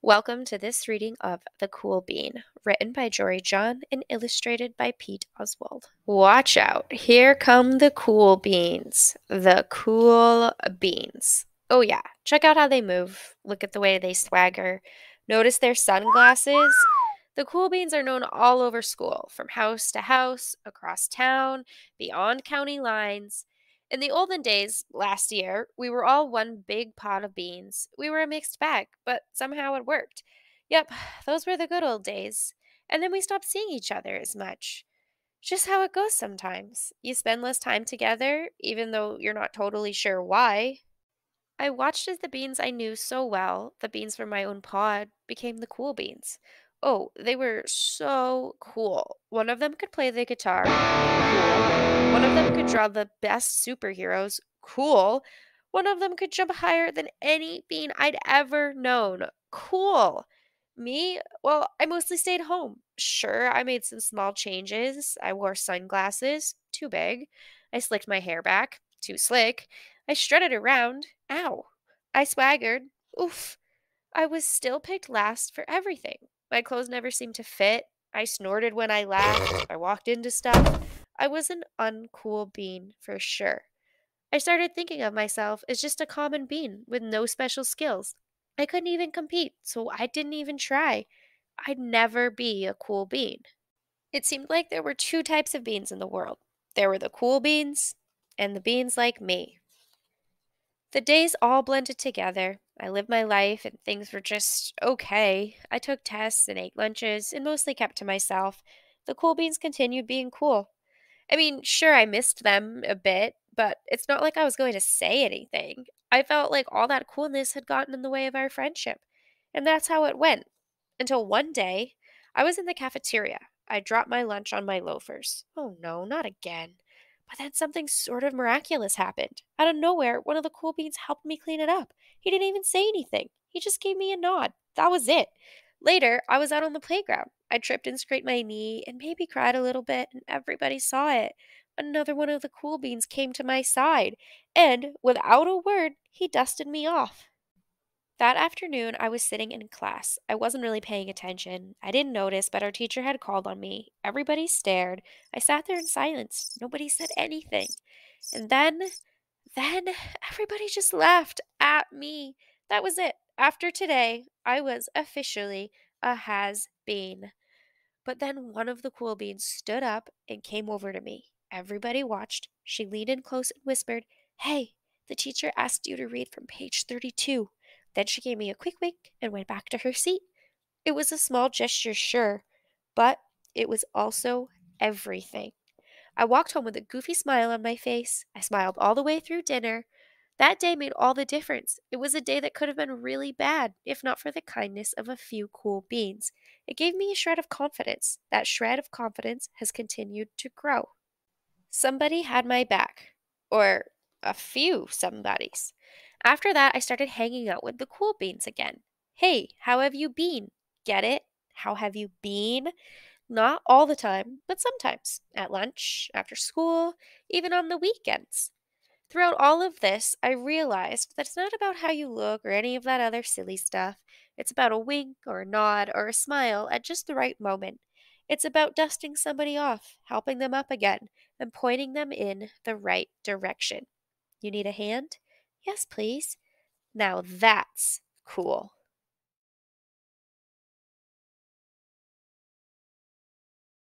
Welcome to this reading of The Cool Bean, written by Jory John and illustrated by Pete Oswald. Watch out, here come the cool beans. The cool beans. Oh yeah, check out how they move. Look at the way they swagger. Notice their sunglasses. The cool beans are known all over school, from house to house, across town, beyond county lines. In the olden days, last year, we were all one big pot of beans. We were a mixed bag, but somehow it worked. Yep, those were the good old days. And then we stopped seeing each other as much. Just how it goes sometimes. You spend less time together, even though you're not totally sure why. I watched as the beans I knew so well, the beans from my own pod, became the cool beans. Oh, they were so cool. One of them could play the guitar. Cool. One of them could draw the best superheroes. Cool. One of them could jump higher than any bean I'd ever known. Cool. Me? Well, I mostly stayed home. Sure, I made some small changes. I wore sunglasses. Too big. I slicked my hair back. Too slick. I strutted around. Ow. I swaggered. Oof. I was still picked last for everything. My clothes never seemed to fit. I snorted when I laughed. I walked into stuff. I was an uncool bean for sure. I started thinking of myself as just a common bean with no special skills. I couldn't even compete, so I didn't even try. I'd never be a cool bean. It seemed like there were two types of beans in the world. There were the cool beans and the beans like me. The days all blended together. I lived my life and things were just okay. I took tests and ate lunches and mostly kept to myself. The cool beans continued being cool. I mean, sure, I missed them a bit, but it's not like I was going to say anything. I felt like all that coolness had gotten in the way of our friendship. And that's how it went. Until one day, I was in the cafeteria. I dropped my lunch on my loafers. Oh no, not again. But then something sort of miraculous happened. Out of nowhere, one of the cool beans helped me clean it up. He didn't even say anything. He just gave me a nod. That was it. Later, I was out on the playground. I tripped and scraped my knee and maybe cried a little bit, and everybody saw it. Another one of the cool beans came to my side, and without a word, he dusted me off. That afternoon, I was sitting in class. I wasn't really paying attention. I didn't notice, but our teacher had called on me. Everybody stared. I sat there in silence. Nobody said anything. And then everybody just laughed at me. That was it. After today, I was officially a has been. But then one of the cool beans stood up and came over to me. Everybody watched. She leaned in close and whispered, "Hey, the teacher asked you to read from page 32." Then she gave me a quick wink and went back to her seat. It was a small gesture, sure, but it was also everything. I walked home with a goofy smile on my face. I smiled all the way through dinner. That day made all the difference. It was a day that could have been really bad, if not for the kindness of a few cool beans. It gave me a shred of confidence. That shred of confidence has continued to grow. Somebody had my back. Or a few somebodies. After that, I started hanging out with the cool beans again. Hey, how have you been? Get it? How have you been? Not all the time, but sometimes. At lunch, after school, even on the weekends. Throughout all of this, I realized that it's not about how you look or any of that other silly stuff. It's about a wink or a nod or a smile at just the right moment. It's about dusting somebody off, helping them up again, and pointing them in the right direction. You need a hand? Yes, please. Now that's cool.